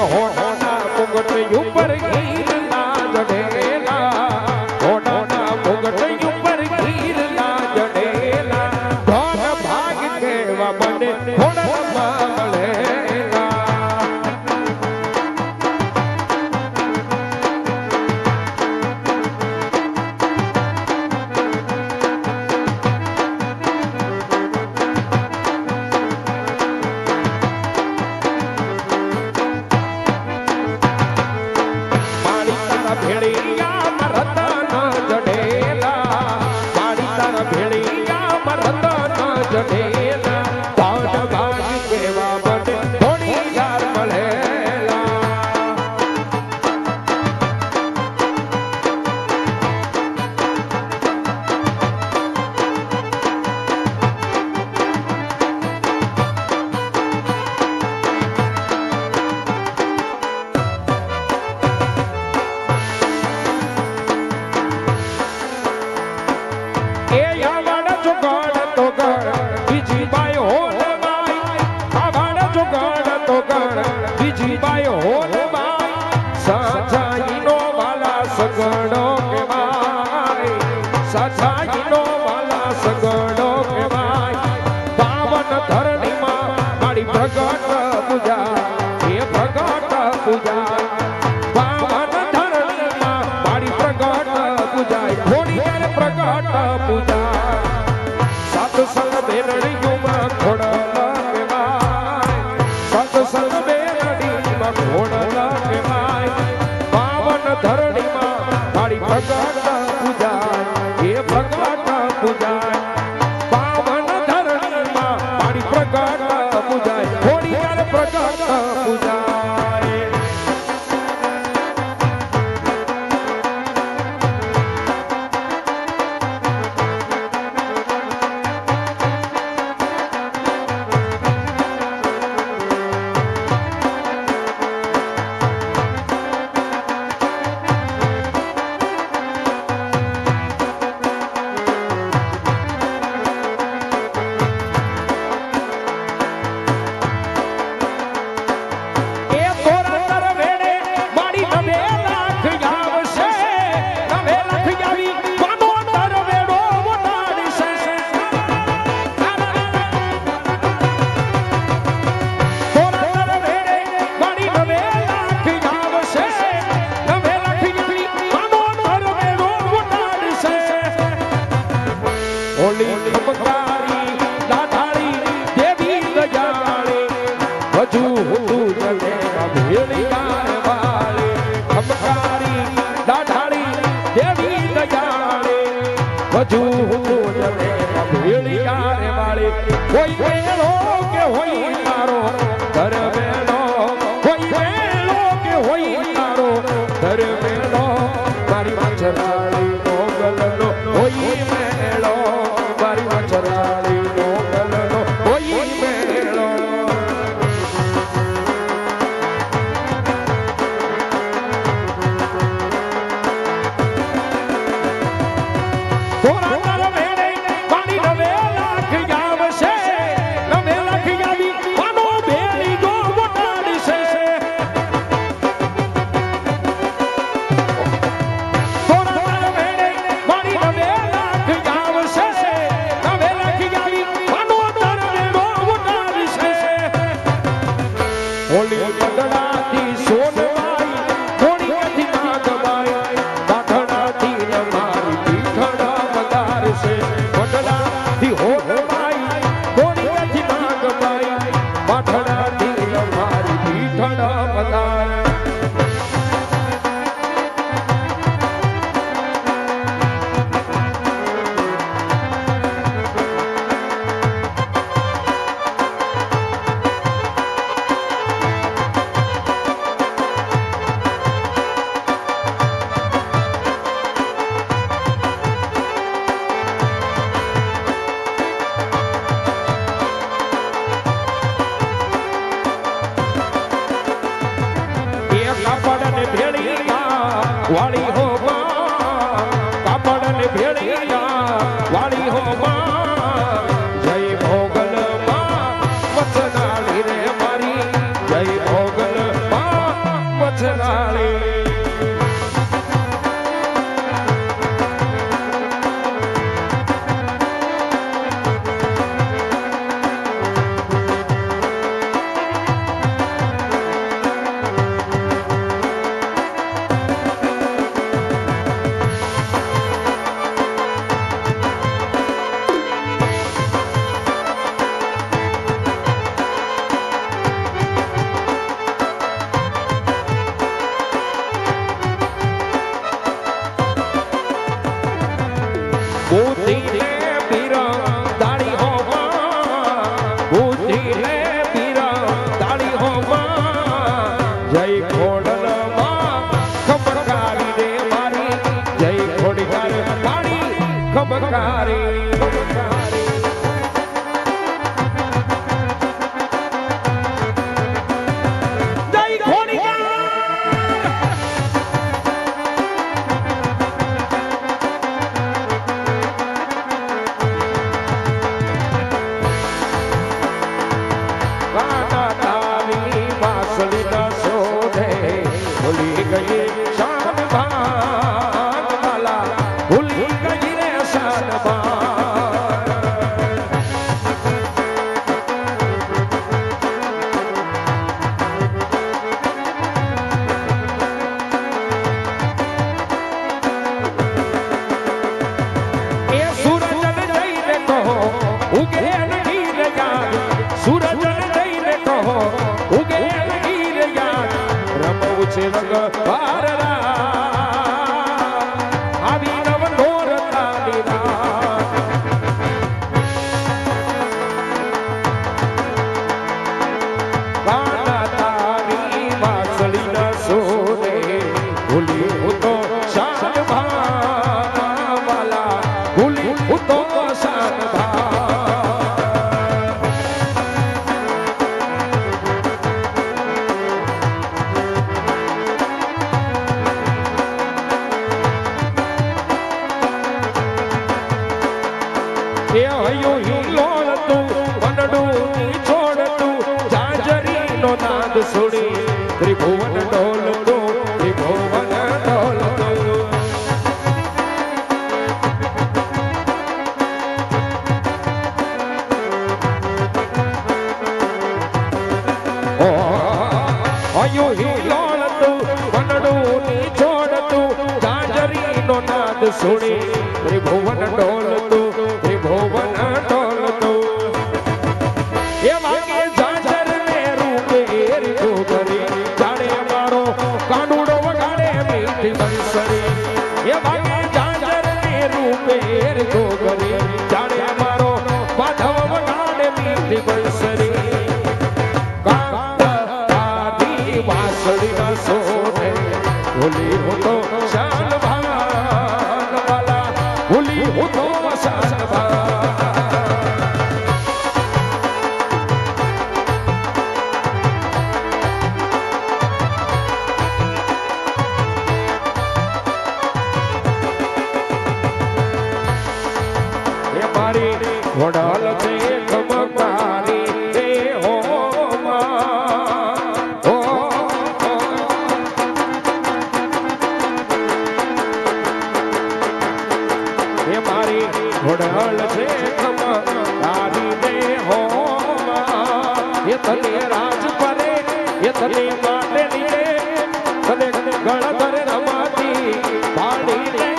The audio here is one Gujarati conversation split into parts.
હોના મુગટ ઉપર ગીરના જડેલા હોના મુગટ ઉપર ગીરના જડેલા ધન ભાગ કેવા મને હોડમાં મળેલા ભેળિયા મરતન જડેલા મારી તારા ભેળિયા મરતન જડેલા ધન ભાગ કેવા મને થોડી યાર મળેલા બીજી બાઈ હોલ બાઈ સાચાઈનો વાલા સગડો કહેવાય સાચાઈનો વાલા સગડો કહેવાય પાવન ધરણીમાં મારી પ્રગટ પૂજા એ પ્રગટ પૂજા પાવન ધરણીમાં મારી પ્રગટ પૂજા થોડી વાર પ્રગટ પૂજા સત્સંગ બેરણીઓમાં ખોડલા કહેવાય સત્સંગ બેરણીમાં ખોડલા કહેવાય પાવન ધરણીમાં મારી પ્રગટ પૂજા એ પ્રગટ પૂજા પાવન ધરણીમાં મારી પ્રગટ પૂજા થોડી વાર પ્રગટ પૂજા કોઈ વેલો કે હોય તારો ધર વેલો કોઈ વેલો કે હોય તારો ધર વેલો મારી વાછરાળી નો ગલનો હોય મેળો મારી વાછરાળી નો ગલનો હોય મેળો વાળી હો કાપડ ને ભેળિયા વાળી હો જય ભોગલ માં વચનાળી રે મારી જય ભોગલ માં જય ખોડલમાં ખબકારી રે મારી જય ખોડિયાર મારી ખબકારી સુડી ત્રિભુવન ડોલતો ત્રિભુવન ડોલતો અયો હિલોળતું વનડું ની છોડતું જાજરીનો નાદ સુડી ત્રિભુવન ડોલતું ત્રિભુવન ડોલતું એ વાગે કાંડુડો વગાડે મીઠી બંસરી એ ભાગે જાજર ને રૂપે ગોગરી જાણે મારો માધવ વગાડે મીઠી બંસરી કાંડી વાસળી ના સોને ભૂલી હું તો શાન ભાન વાલા ભૂલી હું તો શાન ભાન વડાલ છે ખમકારી રે હો એ મારી વડાલ છે ખમકારી રે હો એ તને રાજ પરે એ તને માટે લીધે તને ગળધર રમાતી પાડી રે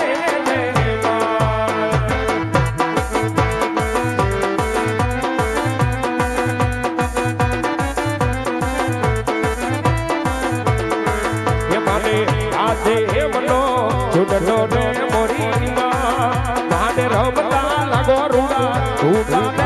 ચૂડનો ને મોરીમાં માને રમતા લાગો રૂડા રૂડા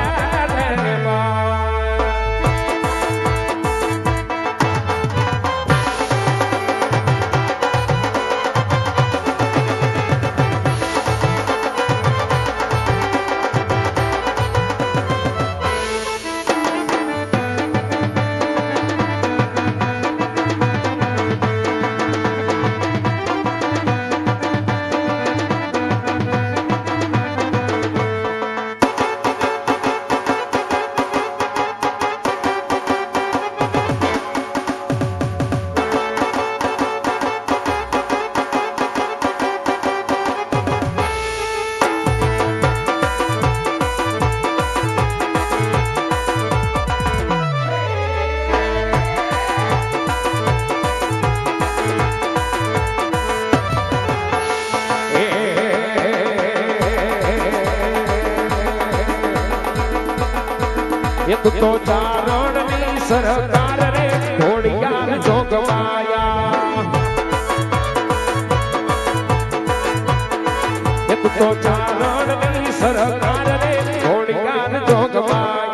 એક તો ચારણની સરકાર રે ઘોડિયાર જોગમાયા એક તો ચારણની સરકાર રે ઘોડિયાર જોગમાયા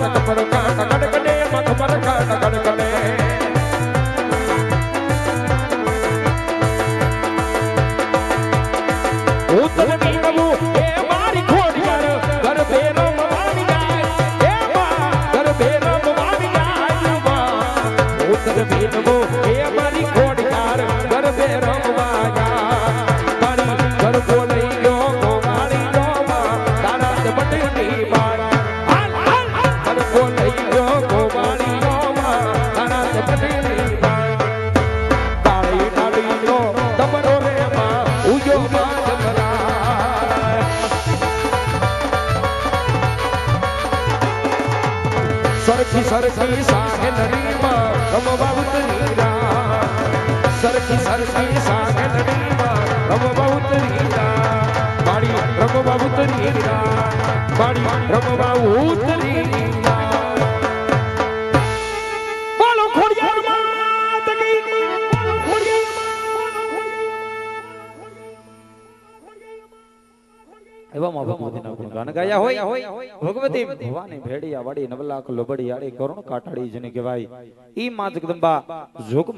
માથક પર કાંટ ગડગડે મખ પર કાંટ ગડગડે ઉત્તર મીનવું એ મારી ખોડિયાર ગરબે રમવાની જાય એ માં ગરબે રમવાની જાય માં ઉત્તર મીનવું એ મારી ખોડિયાર ગરબે રમવા જાય મારી ગરબો લઈ ગયો ગોવાળી લો માં તારા જબટની બાર હાલ હાલ ગરબો લઈ ગયો ગોવાળી લો માં તારા જબટની બાર તાળી તાળી લો તમરો રે માં ઉયો માં સરખી સરખી સાહેલરીમાં રમવા ઉતરીરા સરખી સરખી સાહેલરીમાં રમવા ઉતરીરા મારી રમવા ઉતરીરા મારી રમવા ઉતરીરા બોલો ખોડિયાર માત કી બોલો ખોડિયાર એવામાં ભગવતીના ગુણ ગાન ગાયા હોય ભગવતી ભવાની ભેડિયા વાડી નવલાખ લોબડી આડી કરુણ કાટાડી જેને કહેવાય ઈ માં જગદંબા જોગ